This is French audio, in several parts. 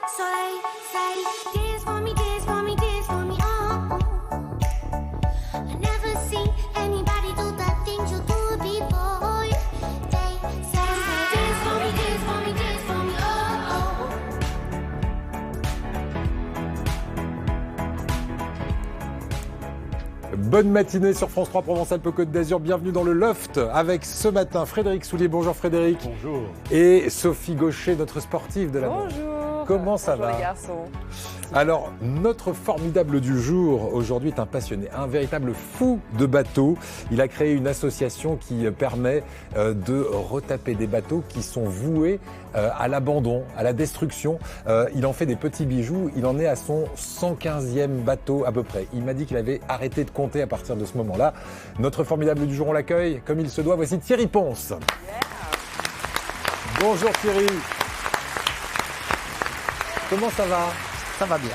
So they say, dance for me, dance for me, dance for me, oh. I never seen anybody do the things you do before. They say, dance for me, dance for me, dance for me, oh. Bonne matinée sur France 3 Provence-Alpes-Côte d'Azur. Bienvenue dans le Loft avec ce matin Frédéric Soulier. Bonjour Frédéric. Bonjour. Et Sophie Gaucher, notre sportive de la mode. Bonjour. Comment ça Bonjour va les garçons. Alors, notre formidable du jour aujourd'hui est un passionné, un véritable fou de bateaux. Il a créé une association qui permet de retaper des bateaux qui sont voués à l'abandon, à la destruction. Il en fait des petits bijoux. Il en est à son 115e bateau à peu près. Il m'a dit qu'il avait arrêté de compter à partir de ce moment-là. Notre formidable du jour, on l'accueille comme il se doit. Voici Thierry Ponce. Bonjour Thierry. Comment ça va ? Ça va bien.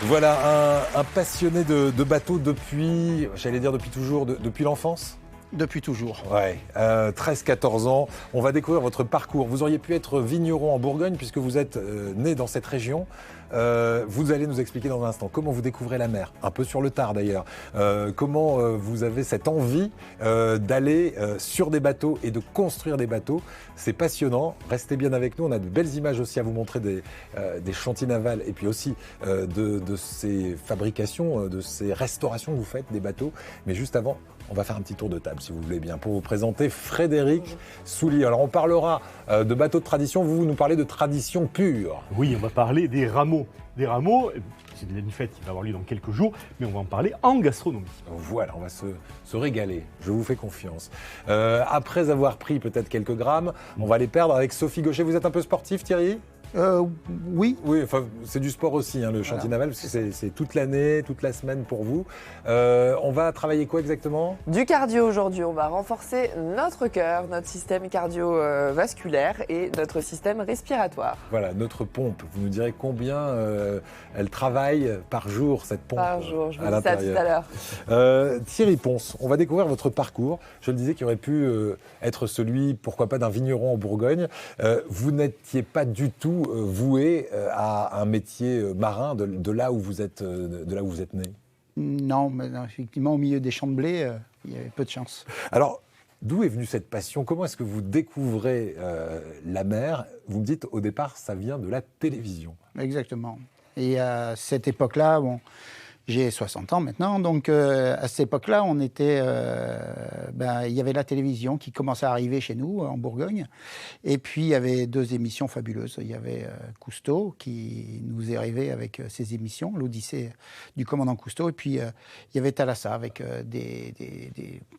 Voilà, un passionné de bateaux depuis, j'allais dire depuis toujours, depuis l'enfance ? Depuis toujours. Ouais, 13-14 ans. On va découvrir votre parcours. Vous auriez pu être vigneron en Bourgogne puisque vous êtes né dans cette région. Vous allez nous expliquer dans un instant comment vous découvrez la mer, un peu sur le tard d'ailleurs. Comment vous avez cette envie d'aller sur des bateaux et de construire des bateaux. C'est passionnant. Restez bien avec nous. On a de belles images aussi à vous montrer des chantiers navals et puis aussi de ces fabrications, de ces restaurations que vous faites des bateaux. Mais juste avant, on va faire un petit tour de table, si vous voulez bien, pour vous présenter Frédéric Soulier. Alors, on parlera de bateaux de tradition. Vous nous parlez de tradition pure. Oui, on va parler des rameaux. Des rameaux, c'est une fête qui va avoir lieu dans quelques jours, mais on va en parler en gastronomie. Voilà, on va se régaler. Je vous fais confiance. Après avoir pris peut-être quelques grammes, on va les perdre avec Sophie Gaucher. Vous êtes un peu sportif, Thierry ? Oui. Oui, enfin, c'est du sport aussi, hein, le chantier naval, parce que c'est toute l'année, toute la semaine pour vous. On va travailler quoi exactement ? Du cardio aujourd'hui, on va renforcer notre cœur, notre système cardiovasculaire et notre système respiratoire. Voilà, notre pompe. Vous nous direz combien elle travaille par jour, cette pompe ? Par jour, je vous à dis ça tout à l'heure. Thierry Ponce, on va découvrir votre parcours. Je le disais qu'il aurait pu être celui, pourquoi pas, d'un vigneron en Bourgogne. Vous n'étiez pas du tout voué à un métier marin de là où vous êtes né. Non, mais non, effectivement, au milieu des champs de blé, il y avait peu de chance. Alors, d'où est venue cette passion ? Comment est-ce que vous découvrez la mer ? Vous me dites, au départ, ça vient de la télévision. Exactement. Et à cette époque-là, bon, j'ai 60 ans maintenant, donc à cette époque-là, on était, il y avait la télévision qui commençait à arriver chez nous, en Bourgogne. Et puis, il y avait deux émissions fabuleuses. Il y avait Cousteau, qui nous est arrivé avec ses émissions, l'Odyssée du commandant Cousteau. Et puis, il y avait Thalassa, avec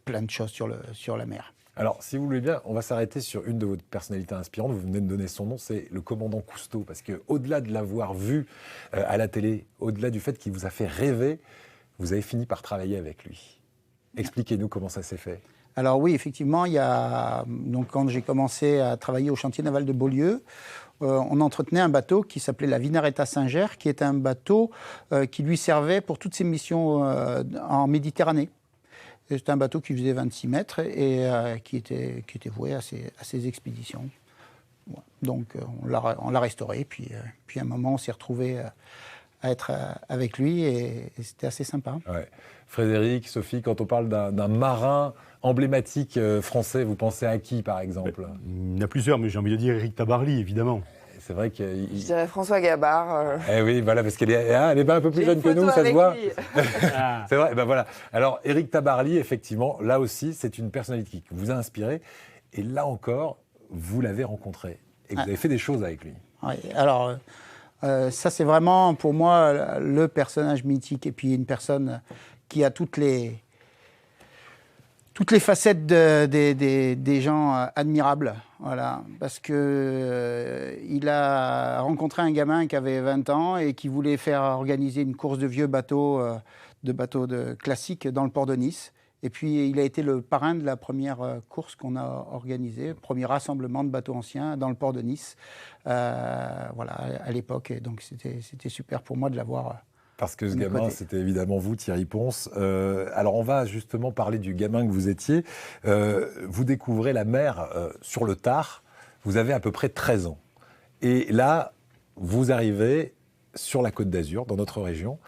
plein de choses sur la mer. Alors, si vous voulez bien, on va s'arrêter sur une de vos personnalités inspirantes. Vous venez de donner son nom, c'est le commandant Cousteau. Parce qu'au-delà de l'avoir vu à la télé, au-delà du fait qu'il vous a fait rêver, vous avez fini par travailler avec lui. Expliquez-nous comment ça s'est fait. Alors oui, effectivement, donc, quand j'ai commencé à travailler au chantier naval de Beaulieu, on entretenait un bateau qui s'appelait la Vinaretta Singer, qui est un bateau qui lui servait pour toutes ses missions en Méditerranée. C'était un bateau qui faisait 26 mètres et qui était voué à ces expéditions. Ouais. Donc on l'a restauré, puis à un moment on s'est retrouvé à être avec lui et c'était assez sympa. Ouais. Frédéric, Sophie, quand on parle d'un marin emblématique français, vous pensez à qui par exemple ? Il y en a plusieurs, mais j'ai envie de dire Éric Tabarly, évidemment. C'est vrai que... Je dirais François Gabard. Eh oui, voilà, parce qu'elle est un peu plus jeune que nous, ça se voit. C'est vrai, ben voilà. Alors, Éric Tabarly, effectivement, là aussi, c'est une personnalité qui vous a inspiré. Et là encore, vous l'avez rencontré. Et vous avez fait des choses avec lui. Oui, alors, ça, c'est vraiment, pour moi, le personnage mythique. Et puis, une personne qui a toutes les facettes des gens admirables, voilà, parce que il a rencontré un gamin qui avait 20 ans et qui voulait faire organiser une course de vieux bateaux, classiques dans le port de Nice. Et puis, il a été le parrain de la première course qu'on a organisée, premier rassemblement de bateaux anciens dans le port de Nice, voilà, à l'époque. Et donc, c'était super pour moi de l'avoir. Parce que ce gamin, c'était évidemment vous, Thierry Ponce. Alors, on va justement parler du gamin que vous étiez. Vous découvrez la mer sur le tard. Vous avez à peu près 13 ans. Et là, vous arrivez sur la Côte d'Azur, dans notre région.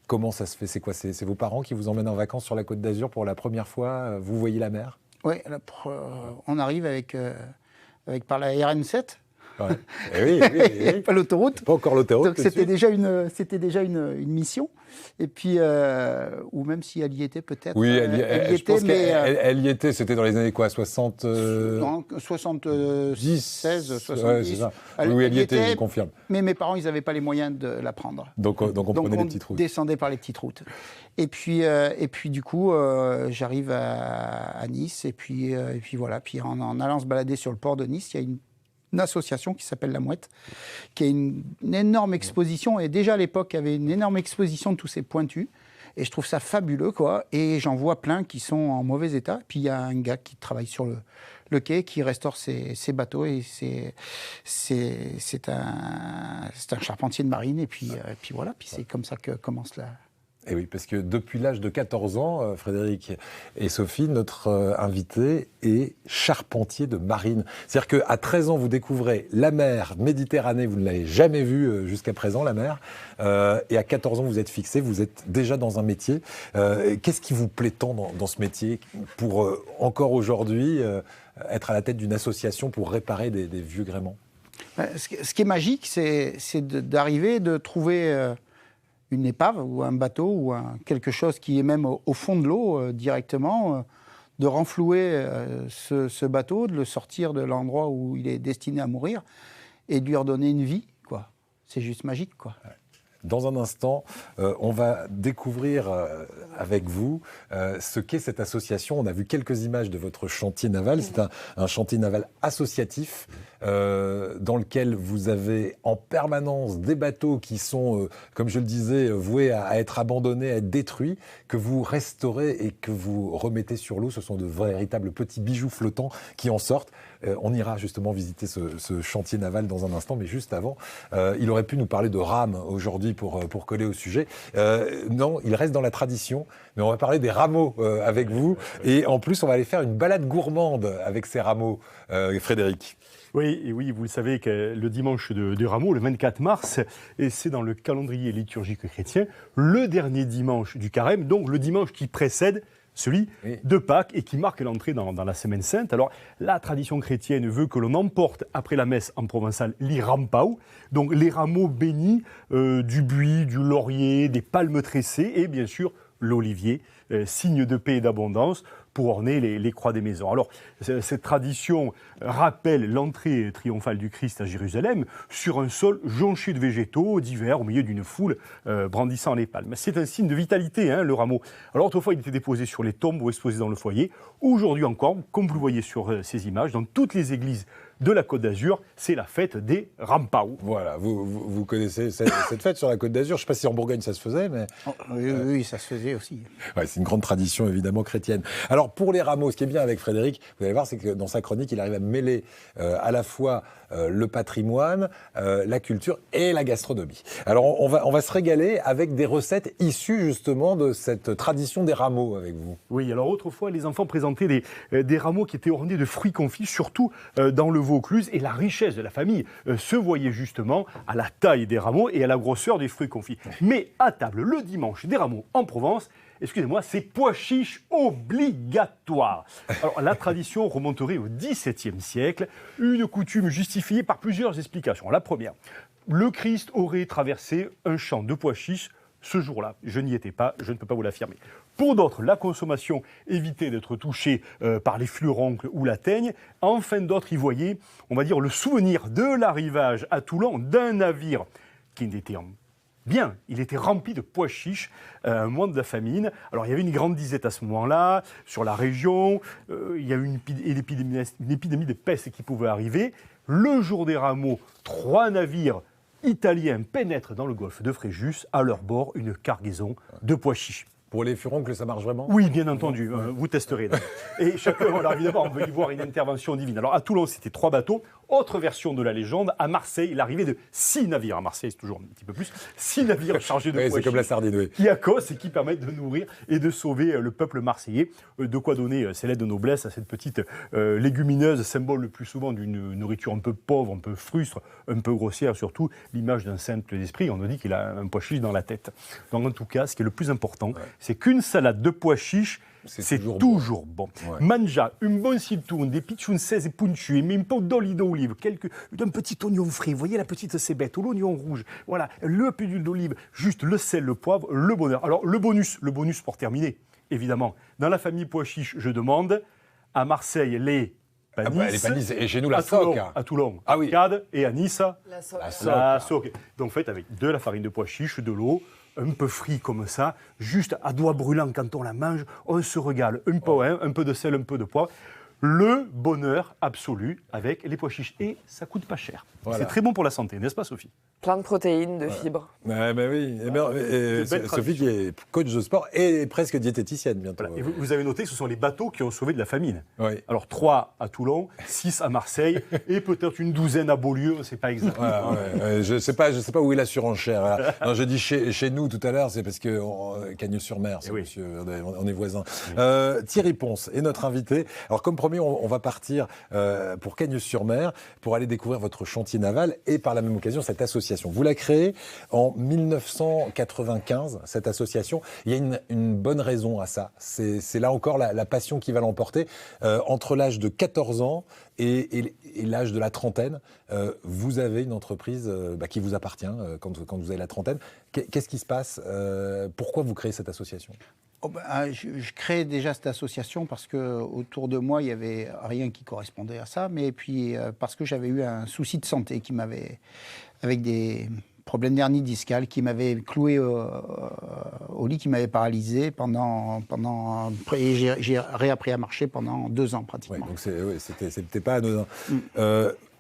Comment ça se fait? C'est quoi? C'est vos parents qui vous emmènent en vacances sur la Côte d'Azur pour la première fois? Vous voyez la mer? Oui, on arrive avec par la RN7. Ouais. Eh oui. Pas l'autoroute. Pas encore l'autoroute. Donc c'était déjà une mission. Et puis, ou même si elle y était peut-être. Oui, elle y je pense était, mais elle y était. C'était dans les années quoi, 60 non, 76, 70. Ouais, c'est ça. Oui, elle y était, je confirme. Mais mes parents, ils n'avaient pas les moyens de la prendre. Donc on prenait les petites routes. Descendait par les petites routes. Et puis du coup, j'arrive à Nice. Et puis voilà. Puis en allant se balader sur le port de Nice, il y a une association qui s'appelle La Mouette, qui a une énorme exposition, et déjà à l'époque, il y avait une énorme exposition de tous ces pointus, et je trouve ça fabuleux, quoi, et j'en vois plein qui sont en mauvais état, puis il y a un gars qui travaille sur le quai, qui restaure ces bateaux, et c'est un charpentier de marine, et puis voilà, puis c'est comme ça que commence la... Et oui, parce que depuis l'âge de 14 ans, Frédéric et Sophie, notre invité est charpentier de marine. C'est-à-dire qu'à 13 ans, vous découvrez la mer Méditerranée, vous ne l'avez jamais vue jusqu'à présent, la mer, et à 14 ans, vous êtes fixé, vous êtes déjà dans un métier. Qu'est-ce qui vous plaît tant dans ce métier pour, encore aujourd'hui, être à la tête d'une association pour réparer des vieux gréements? Ce qui est magique, c'est d'arriver, de trouver... une épave ou un bateau ou quelque chose qui est même au fond de l'eau directement, de renflouer ce bateau, de le sortir de l'endroit où il est destiné à mourir et de lui redonner une vie, quoi. C'est juste magique, quoi. Dans un instant, on va découvrir avec vous ce qu'est cette association. On a vu quelques images de votre chantier naval. C'est un chantier naval associatif dans lequel vous avez en permanence des bateaux qui sont, comme je le disais, voués à être abandonnés, à être détruits, que vous restaurez et que vous remettez sur l'eau. Ce sont de véritables petits bijoux flottants qui en sortent. On ira justement visiter ce chantier naval dans un instant, mais juste avant, il aurait pu nous parler de rames aujourd'hui pour coller au sujet. Non, il reste dans la tradition, mais on va parler des rameaux avec vous. Et en plus, on va aller faire une balade gourmande avec ces rameaux, Frédéric. Oui, et oui, vous le savez que le dimanche de Rameaux, le 24 mars, et c'est dans le calendrier liturgique chrétien, le dernier dimanche du carême, donc le dimanche qui précède celui de Pâques et qui marque l'entrée dans la Semaine Sainte. Alors, la tradition chrétienne veut que l'on emporte, après la messe en provençal, les rampau, donc les rameaux bénis du buis, du laurier, des palmes tressées et bien sûr l'olivier, signe de paix et d'abondance, pour orner les croix des maisons. Alors, cette tradition rappelle l'entrée triomphale du Christ à Jérusalem sur un sol jonché de végétaux divers au milieu d'une foule brandissant les palmes. C'est un signe de vitalité, le rameau. Alors, autrefois, il était déposé sur les tombes ou exposé dans le foyer. Aujourd'hui encore, comme vous le voyez sur ces images, dans toutes les églises de la Côte d'Azur, c'est la fête des rampau. Voilà, vous connaissez cette fête sur la Côte d'Azur. Je ne sais pas si en Bourgogne ça se faisait, mais... Oui, ça se faisait aussi. Ouais, c'est une grande tradition évidemment chrétienne. Alors pour les rameaux, ce qui est bien avec Frédéric, vous allez voir, c'est que dans sa chronique, il arrive à mêler à la fois le patrimoine, la culture et la gastronomie. Alors on va se régaler avec des recettes issues justement de cette tradition des rameaux avec vous. Oui, alors autrefois, les enfants présentaient des rameaux qui étaient ornés de fruits confits, surtout dans le Vaucluse, et la richesse de la famille se voyait justement à la taille des rameaux et à la grosseur des fruits confits. Mais à table, le dimanche des rameaux en Provence, excusez-moi, c'est pois chiches obligatoire. Alors, la tradition remonterait au XVIIe siècle, une coutume justifiée par plusieurs explications. La première, le Christ aurait traversé un champ de pois chiches ce jour-là. Je n'y étais pas, je ne peux pas vous l'affirmer. Pour d'autres, la consommation évitait d'être touchée par les fluroncles ou la teigne. Enfin, d'autres y voyaient, on va dire, le souvenir de l'arrivage à Toulon d'un navire qui n'était bien, il était rempli de pois chiches, un mois de la famine. Alors, il y avait une grande disette à ce moment-là, sur la région. Il y a eu une épidémie de peste qui pouvait arriver. Le jour des rameaux, 3 navires italiens pénètrent dans le golfe de Fréjus, à leur bord, une cargaison de pois chiches. Pour les furoncles, ça marche vraiment? Oui, bien entendu, vous testerez. Et chacun, voilà, évidemment, on veut y voir une intervention divine. Alors, à Toulon, c'était 3 bateaux. Autre version de la légende, à Marseille, l'arrivée de 6 navires. À Marseille, c'est toujours un petit peu plus. 6 navires chargés de Oui, pois c'est comme la chiches sardine, oui. qui accostent et qui permettent de nourrir et de sauver le peuple marseillais. De quoi donner ses lettres de noblesse à cette petite légumineuse, symbole le plus souvent d'une nourriture un peu pauvre, un peu frustre, un peu grossière, surtout l'image d'un simple esprit. On nous dit qu'il a un pois chiche dans la tête. Donc en tout cas, ce qui est le plus important, c'est qu'une salade de pois chiches, c'est toujours bon. Ouais. Mangia, un bon citron, des pichunces punchy, mais un peu d'huile d'olive, un petit oignon frais, vous voyez la petite cébette, ou l'oignon rouge, voilà, le peu d'huile d'olive, juste le sel, le poivre, le bonheur. Alors le bonus pour terminer, évidemment, dans la famille pois chiches, je demande, à Marseille, les panisses, les panisses, et chez nous la soque. à Toulon, Ah oui. Cade, et à Nice, La soque. la soque. Donc faites avec de la farine de pois chiche, de l'eau, un peu frit comme ça, juste à doigts brûlants quand on la mange, on se régale. Un peu de sel, un peu de poivre. Le bonheur absolu avec les pois chiches. Et ça coûte pas cher. Voilà. C'est très bon pour la santé, n'est-ce pas Sophie? Plein de protéines, de fibres. Ouais, ben oui. Sophie qui est coach de sport et presque diététicienne bientôt. Voilà. Et vous avez noté que ce sont les bateaux qui ont sauvé de la famine. Oui. Alors 3 à Toulon, 6 à Marseille et peut-être une douzaine à Beaulieu, c'est pas exactement. Je sais pas où est la surenchère. Voilà. Non, je dis chez nous tout à l'heure, c'est parce que Cagnes-sur-Mer, c'est monsieur, on est voisins. Thierry Ponce est notre invité. Alors comme promis, on va partir pour Cagnes-sur-Mer pour aller découvrir votre chantier naval et par la même occasion cette association. Vous la créez en 1995, cette association. Il y a une bonne raison à ça. C'est là encore la passion qui va l'emporter. Entre l'âge de 14 ans et l'âge de la trentaine, vous avez une entreprise qui vous appartient quand vous avez la trentaine. Qu'est-ce qui se passe? Pourquoi vous créez cette association? Je crée déjà cette association parce que autour de moi, il n'y avait rien qui correspondait à ça, mais puis parce que j'avais eu un souci de santé avec des problèmes d'hernie discale qui m'avaient cloué au lit, qui m'avaient paralysé et j'ai réappris à marcher pendant 2 ans pratiquement. Ouais, donc c'était pas anodin.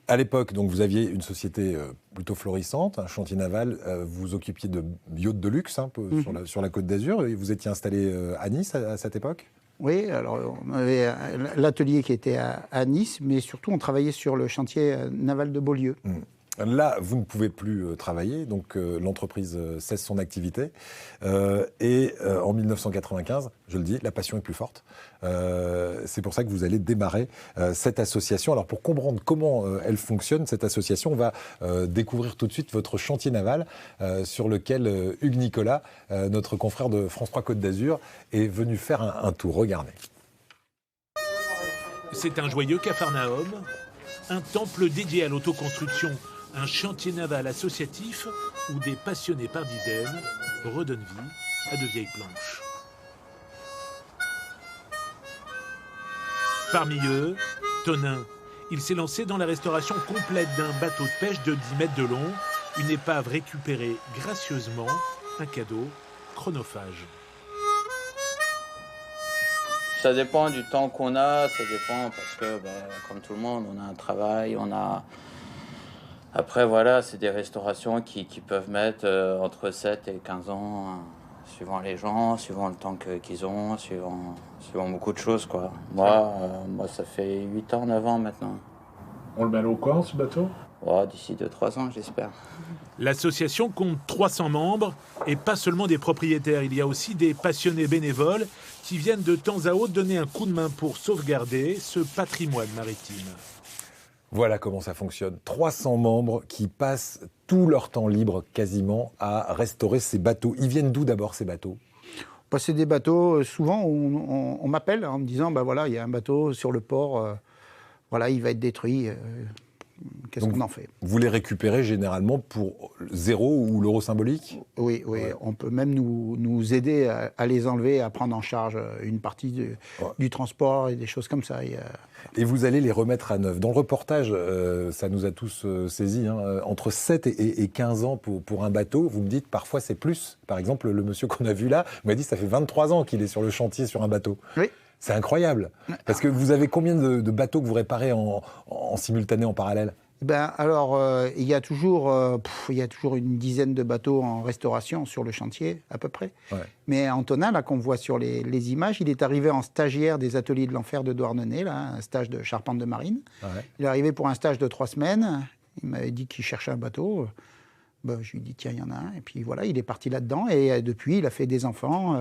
À l'époque, donc, vous aviez une société plutôt florissante, un chantier naval. Vous occupiez de yachts de luxe sur la Côte d'Azur. Et vous étiez installé à Nice à cette époque? Oui, alors on avait l'atelier qui était à Nice, mais surtout on travaillait sur le chantier naval de Beaulieu. Là, vous ne pouvez plus travailler, donc l'entreprise cesse son activité. Et en 1995, je le dis, la passion est plus forte. C'est pour ça que vous allez démarrer cette association. Alors pour comprendre comment elle fonctionne, cette association, on va découvrir tout de suite votre chantier naval sur lequel Hugues Nicolas, notre confrère de France 3 Côte d'Azur, est venu faire un tour. Regardez. C'est un joyeux capharnaüm, un temple dédié à l'autoconstruction, un chantier naval associatif où des passionnés par dizaines redonnent vie à de vieilles planches. Parmi eux, Tonin. Il s'est lancé dans la restauration complète d'un bateau de pêche de 10 mètres de long, une épave récupérée gracieusement, un cadeau chronophage. Ça dépend du temps qu'on a, ça dépend parce que, comme tout le monde, on a un travail, Après, voilà, c'est des restaurations qui peuvent mettre entre 7 et 15 ans, suivant les gens, suivant le temps qu'ils ont, suivant beaucoup de choses, quoi. Moi, ça fait 8 ans, 9 ans maintenant. On le met à l'eau quand, ce bateau? D'ici 2-3 ans, j'espère. L'association compte 300 membres et pas seulement des propriétaires. Il y a aussi des passionnés bénévoles qui viennent de temps à autre donner un coup de main pour sauvegarder ce patrimoine maritime. Voilà comment ça fonctionne. 300 membres qui passent tout leur temps libre quasiment à restaurer ces bateaux. Ils viennent d'où d'abord ces bateaux? C'est des bateaux, souvent on m'appelle en me disant, voilà, il y a un bateau sur le port, il va être détruit. Qu'est-ce qu'on en fait? Vous les récupérez généralement pour 0 ou l'euro symbolique? Oui, ouais. On peut même nous aider à les enlever, à prendre en charge une partie du transport et des choses comme ça. Et vous allez les remettre à neuf. Dans le reportage, ça nous a tous saisis, entre 7 et 15 ans pour un bateau. Vous me dites parfois c'est plus. Par exemple, le monsieur qu'on a vu là m'a dit ça fait 23 ans qu'il est sur le chantier sur un bateau. Oui. C'est incroyable. Parce que vous avez combien de bateaux que vous réparez en simultané, en parallèle? Alors, il y a toujours une dizaine de bateaux en restauration sur le chantier, à peu près. Ouais. Mais Antonin, là, qu'on voit sur les images, il est arrivé en stagiaire des ateliers de l'enfer de Douarnenez, là, un stage de charpente de marine. Ouais. Il est arrivé pour un stage de 3 semaines. Il m'avait dit qu'il cherchait un bateau. Je lui ai dit, tiens, il y en a un. Et puis voilà, il est parti là-dedans. Et depuis, il a fait des enfants,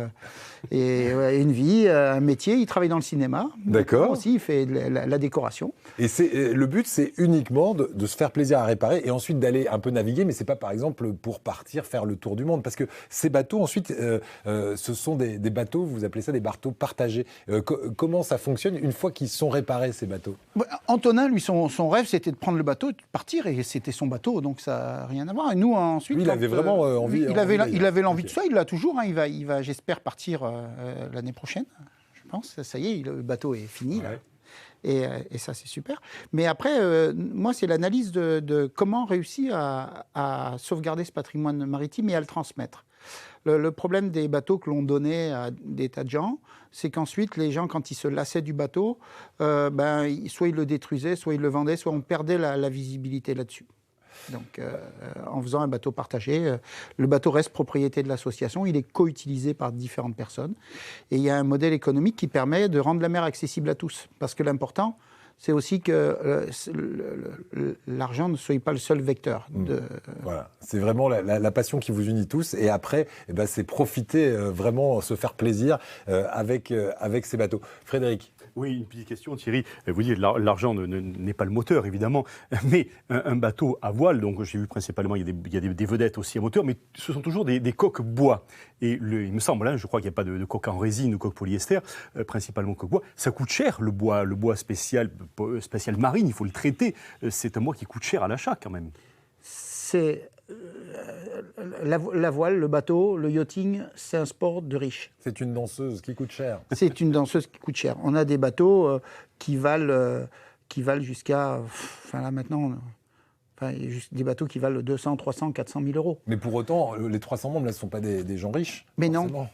une vie, un métier. Il travaille dans le cinéma. D'accord. Aussi, il fait de la décoration. Et le but, c'est uniquement de se faire plaisir à réparer et ensuite d'aller un peu naviguer, mais c'est pas par exemple pour partir faire le tour du monde, parce que ces bateaux ensuite, ce sont des bateaux, vous appelez ça des bateaux partagés. Comment ça fonctionne une fois qu'ils sont réparés, ces bateaux? Antonin, lui, son rêve, c'était de prendre le bateau, de partir, et c'était son bateau, donc ça n'a rien à voir. Et nous, ensuite, lui, il avait vraiment envie. Il avait l'envie de ça, il l'a toujours. Hein, il va, j'espère, partir l'année prochaine. Je pense. Ça y est, le bateau est fini. Ouais. Là. Et ça, c'est super. Mais après, moi, c'est l'analyse de comment réussir à sauvegarder ce patrimoine maritime et à le transmettre. Le problème des bateaux que l'on donnait à des tas de gens, c'est qu'ensuite, les gens, quand ils se lassaient du bateau, soit ils le détruisaient, soit ils le vendaient, soit on perdait la visibilité là-dessus. Donc, en faisant un bateau partagé, le bateau reste propriété de l'association, il est co-utilisé par différentes personnes. Et il y a un modèle économique qui permet de rendre la mer accessible à tous. Parce que l'important, c'est aussi que l'argent ne soit pas le seul vecteur. Voilà, c'est vraiment la passion qui vous unit tous. Et après, c'est profiter, vraiment se faire plaisir avec ces bateaux. Frédéric. Oui, une petite question, Thierry. Vous dites l'argent n'est pas le moteur, évidemment, mais un bateau à voile, donc j'ai vu principalement, il y a des vedettes aussi à moteur, mais ce sont toujours des coques bois. Et il me semble, je crois qu'il n'y a pas de coque en résine ou coque polyester, principalement coque bois. Ça coûte cher, le bois spécial marine, il faut le traiter. C'est un bois qui coûte cher à l'achat, quand même. C'est... La voile, le bateau, le yachting, c'est un sport de riches. C'est une danseuse qui coûte cher. C'est une danseuse qui coûte cher. On a des bateaux qui valent jusqu'à... là maintenant... des bateaux qui valent 200, 300, 400 000 euros. Mais pour autant, les 300 membres, là, ne sont pas des gens riches. Mais forcément.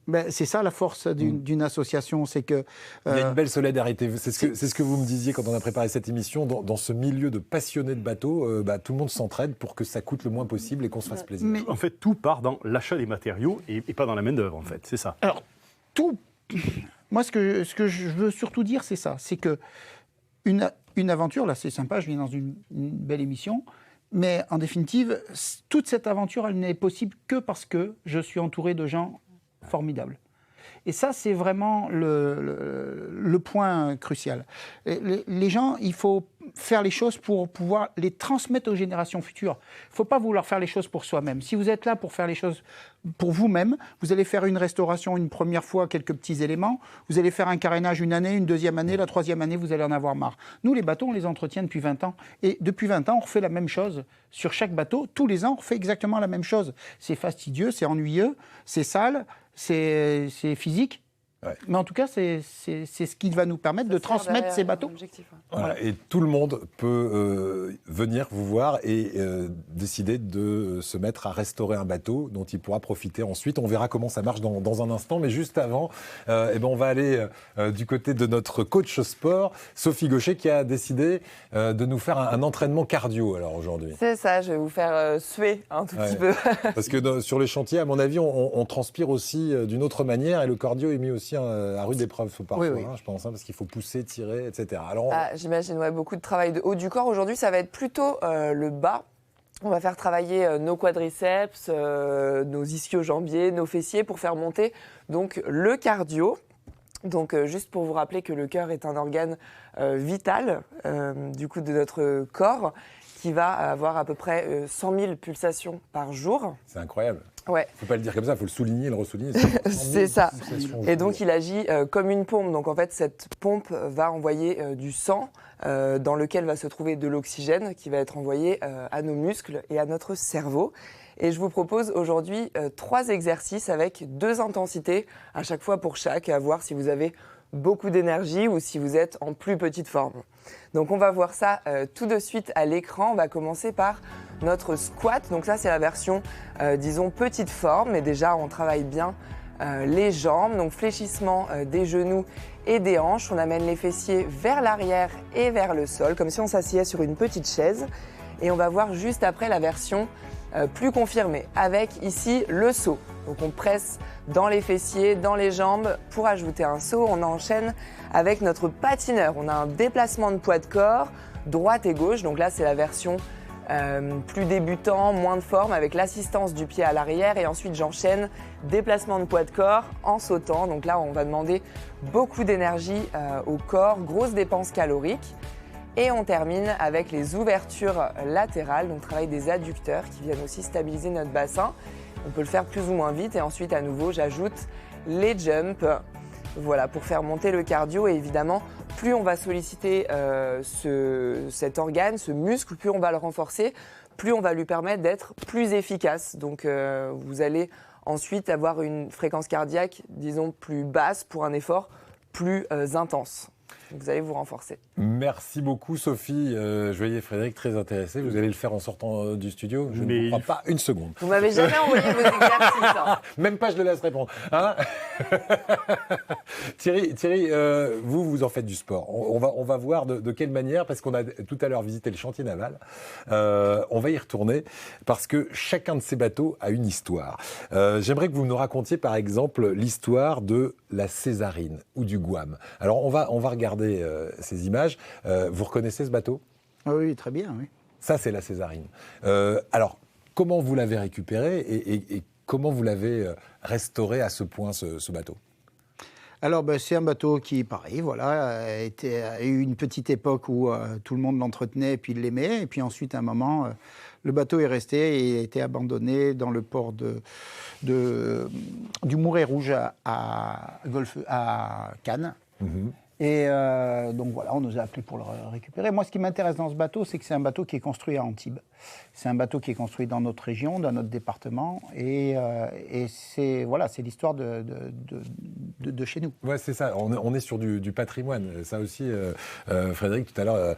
Non. C'est ça la force d'une association, c'est que... Il y a une belle solidarité. C'est ce que vous me disiez quand on a préparé cette émission. Dans ce milieu de passionnés de bateaux, tout le monde s'entraide pour que ça coûte le moins possible et qu'on se fasse plaisir. Mais... En fait, tout part dans l'achat des matériaux et pas dans la main-d'œuvre, en fait. C'est ça. Alors, tout... Moi, ce que je veux surtout dire, c'est ça. C'est que une aventure, là, c'est sympa, je viens dans une belle émission, mais en définitive, toute cette aventure, elle n'est possible que parce que je suis entouré de gens formidables. Et ça, c'est vraiment le point crucial. Les gens, il faut faire les choses pour pouvoir les transmettre aux générations futures. Il ne faut pas vouloir faire les choses pour soi-même. Si vous êtes là pour faire les choses pour vous-même, vous allez faire une restauration une première fois, quelques petits éléments, vous allez faire un carénage une année, une deuxième année, la troisième année, vous allez en avoir marre. Nous, les bateaux, on les entretient depuis 20 ans. Et depuis 20 ans, on refait la même chose sur chaque bateau. Tous les ans, on refait exactement la même chose. C'est fastidieux, c'est ennuyeux, c'est sale, c'est physique. Ouais. Mais en tout cas, c'est ce qui va nous permettre de transmettre ces bateaux. Voilà. Et tout le monde peut venir vous voir et décider de se mettre à restaurer un bateau dont il pourra profiter ensuite. On verra comment ça marche dans un instant. Mais juste avant, on va aller du côté de notre coach sport, Sophie Gaucher, qui a décidé de nous faire un entraînement cardio alors aujourd'hui. C'est ça, je vais vous faire suer un tout petit peu. Parce que sur les chantiers, à mon avis, on transpire aussi d'une autre manière et le cardio est mis aussi à rude épreuve parfois, oui. Je pense, parce qu'il faut pousser, tirer, etc. Alors, j'imagine, beaucoup de travail de haut du corps. Aujourd'hui, ça va être plutôt le bas. On va faire travailler nos quadriceps, nos ischio-jambiers, nos fessiers pour faire monter donc le cardio. Donc, juste pour vous rappeler que le cœur est un organe vital du coup de notre corps qui va avoir à peu près 100 000 pulsations par jour. C'est incroyable. Ouais. Il ne faut pas le dire comme ça, il faut le souligner, le ressouligner. C'est ça. Et donc, il agit comme une pompe. Donc, en fait, cette pompe va envoyer du sang dans lequel va se trouver de l'oxygène qui va être envoyé à nos muscles et à notre cerveau. Et je vous propose aujourd'hui 3 exercices avec 2 intensités à chaque fois pour chaque, à voir si vous avez beaucoup d'énergie ou si vous êtes en plus petite forme. Donc, on va voir ça tout de suite à l'écran. On va commencer par notre squat. Donc ça, c'est la version, disons, petite forme. Mais déjà, on travaille bien les jambes, donc fléchissement des genoux et des hanches. On amène les fessiers vers l'arrière et vers le sol, comme si on s'asseyait sur une petite chaise. Et on va voir juste après la version plus confirmée, avec ici le saut. Donc on presse dans les fessiers, dans les jambes pour ajouter un saut. On enchaîne avec notre patineur. On a un déplacement de poids de corps, droite et gauche. Donc là, c'est la version plus débutant, moins de forme, avec l'assistance du pied à l'arrière. Et ensuite, j'enchaîne déplacement de poids de corps en sautant. Donc là, on va demander beaucoup d'énergie au corps, grosse dépense calorique. Et on termine avec les ouvertures latérales, donc travail des adducteurs qui viennent aussi stabiliser notre bassin. On peut le faire plus ou moins vite et ensuite à nouveau j'ajoute les jumps, voilà, pour faire monter le cardio. Et évidemment, plus on va solliciter cet organe, ce muscle, plus on va le renforcer, plus on va lui permettre d'être plus efficace. Donc vous allez ensuite avoir une fréquence cardiaque, disons, plus basse pour un effort plus intense. Vous allez vous renforcer. Merci beaucoup Sophie. Je voyais Frédéric très intéressé. Vous allez le faire en sortant du studio. Je ne crois pas une seconde. Vous m'avez jamais envoyé vos exercices. Hein. Même pas je le laisse répondre. Hein Thierry, vous en faites du sport. On va voir de quelle manière, parce qu'on a tout à l'heure visité le chantier naval. On va y retourner parce que chacun de ces bateaux a une histoire. J'aimerais que vous nous racontiez par exemple l'histoire de la Césarine ou du Guam. Alors on va regarder ces images. Vous reconnaissez ce bateau ? Ah oui, très bien, oui. Ça, c'est la Césarine. Alors, comment vous l'avez récupéré et comment vous l'avez restauré à ce point, ce bateau ? Alors, c'est un bateau qui, pareil, voilà, a eu une petite époque où tout le monde l'entretenait et puis l'aimait. Et puis ensuite, à un moment, le bateau est resté et a été abandonné dans le port du Mouret Rouge à Cannes. Mmh. Et donc voilà, on nous a appelés pour le récupérer. Moi, ce qui m'intéresse dans ce bateau, c'est que c'est un bateau qui est construit à Antibes. C'est un bateau qui est construit dans notre région, dans notre département. Et c'est l'histoire de chez nous. Ouais, c'est ça. On est sur du patrimoine. Ça aussi, Frédéric, tout à l'heure,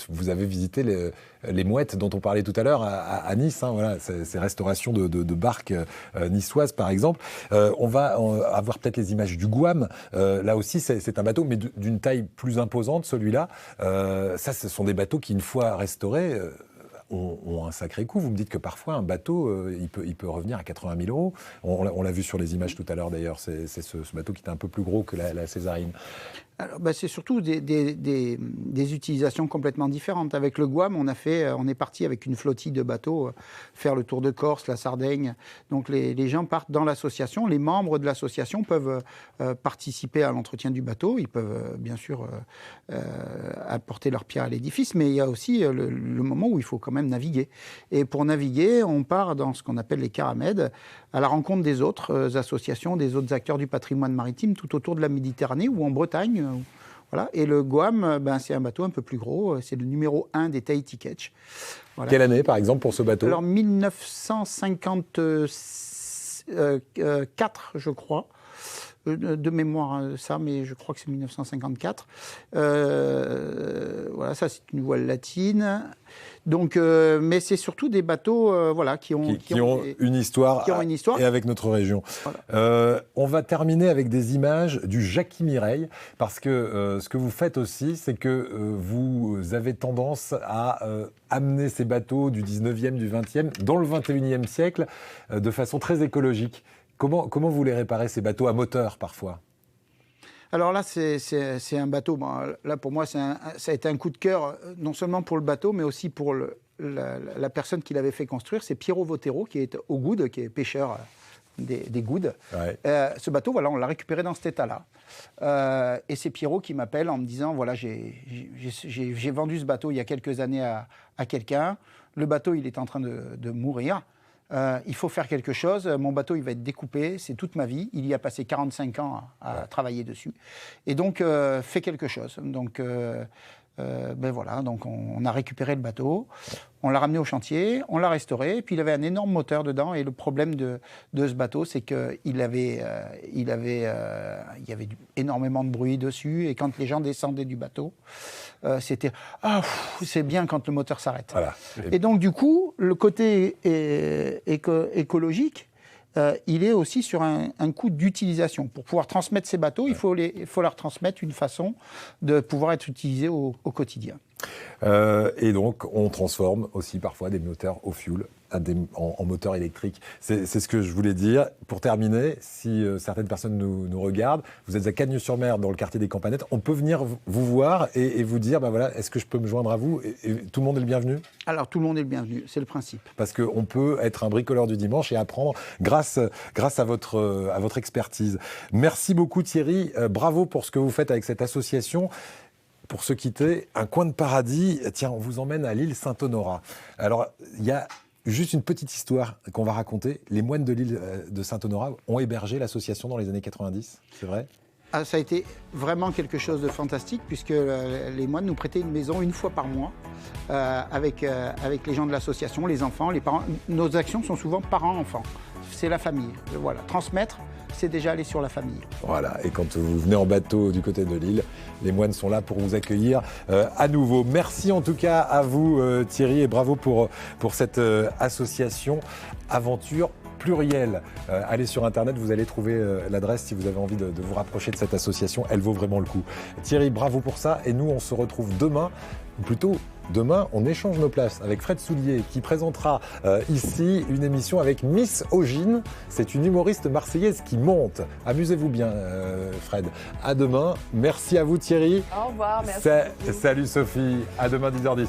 vous avez visité les mouettes dont on parlait tout à l'heure à Nice. Hein, voilà, ces restaurations de barques niçoises, par exemple. On va avoir peut-être les images du Guam. Là aussi, c'est un bateau, mais d'une taille plus imposante, celui-là. Ça, ce sont des bateaux qui, une fois restaurés, ont un sacré coût. Vous me dites que parfois, un bateau, il peut revenir à 80 000 euros. On l'a vu sur les images tout à l'heure, d'ailleurs. C'est ce bateau qui est un peu plus gros que la Césarine. Alors, c'est surtout des utilisations complètement différentes. Avec le Guam, on est parti avec une flottille de bateaux faire le tour de Corse, la Sardaigne. Donc les gens partent dans l'association. Les membres de l'association peuvent participer à l'entretien du bateau. Ils peuvent bien sûr apporter leur pierre à l'édifice, mais il y a aussi le moment où il faut quand même naviguer. Et pour naviguer, on part dans ce qu'on appelle les caramèdes, à la rencontre des autres associations, des autres acteurs du patrimoine maritime tout autour de la Méditerranée ou en Bretagne. Voilà. Et le Guam, c'est un bateau un peu plus gros. C'est le numéro 1 des Tahiti Ketch. Voilà. Quelle année, par exemple, pour ce bateau ? Alors, 1954, je crois. De mémoire, ça, mais je crois que c'est 1954. Voilà, ça, c'est une voile latine. Donc, mais c'est surtout des bateaux qui ont une histoire et avec notre région. Voilà. On va terminer avec des images du Jackie Mireille, parce que ce que vous faites aussi, c'est que vous avez tendance à amener ces bateaux du 19e, du 20e, dans le 21e siècle, de façon très écologique. Comment vous les réparez, ces bateaux à moteur, parfois ? Alors là, c'est un bateau. Bon, là, pour moi, ça a été un coup de cœur, non seulement pour le bateau, mais aussi pour la personne qui l'avait fait construire. C'est Piero Votero, qui est au Goude, qui est pêcheur des Goudes. Ouais. Ce bateau, voilà, on l'a récupéré dans cet état-là. Et c'est Piero qui m'appelle en me disant, voilà, j'ai vendu ce bateau il y a quelques années à quelqu'un. Le bateau, il est en train de mourir. Il faut faire quelque chose. Mon bateau, il va être découpé. C'est toute ma vie. Il y a passé 45 ans à travailler dessus. Et donc, fais quelque chose. Donc, voilà. Donc, on a récupéré le bateau. On l'a ramené au chantier. On l'a restauré. Et puis, il avait un énorme moteur dedans. Et le problème de ce bateau, c'est qu'il y avait énormément de bruit dessus. Et quand les gens descendaient du bateau, c'était c'est bien quand le moteur s'arrête. Voilà. Et donc, du coup, le côté écologique, il est aussi sur un coût d'utilisation. Pour pouvoir transmettre ces bateaux, il faut leur transmettre une façon de pouvoir être utilisés au quotidien. Et donc, on transforme aussi parfois des moteurs au fioul en moteurs électriques. C'est ce que je voulais dire. Pour terminer, si certaines personnes nous regardent, vous êtes à Cagnes-sur-Mer, dans le quartier des Campanettes, on peut venir vous voir et vous dire, voilà, est-ce que je peux me joindre à vous et tout le monde est le bienvenu? Alors, tout le monde est le bienvenu, c'est le principe. Parce qu'on peut être un bricoleur du dimanche et apprendre grâce à votre expertise. Merci beaucoup Thierry, bravo pour ce que vous faites avec cette association. Pour se quitter, un coin de paradis, tiens, on vous emmène à l'île Saint-Honorat. Alors, il y a juste une petite histoire qu'on va raconter. Les moines de l'île de Saint-Honorat ont hébergé l'association dans les années 90, c'est vrai ? Ah, ça a été vraiment quelque chose de fantastique puisque les moines nous prêtaient une maison une fois par mois avec les gens de l'association, les enfants, les parents. Nos actions sont souvent parents-enfants. C'est la famille. Voilà, transmettre, c'est déjà aller sur la famille. Voilà, et quand vous venez en bateau du côté de l'île, les moines sont là pour vous accueillir à nouveau. Merci en tout cas à vous Thierry et bravo pour cette association Aventure Pluriel. Allez sur Internet, vous allez trouver l'adresse si vous avez envie de vous rapprocher de cette association. Elle vaut vraiment le coup. Thierry, bravo pour ça. Et nous, on se retrouve demain, ou plutôt demain, on échange nos places avec Fred Soulier qui présentera ici une émission avec Miss Ogine. C'est une humoriste marseillaise qui monte. Amusez-vous bien, Fred. À demain. Merci à vous, Thierry. Au revoir, merci. Salut Sophie. À demain, 10h10.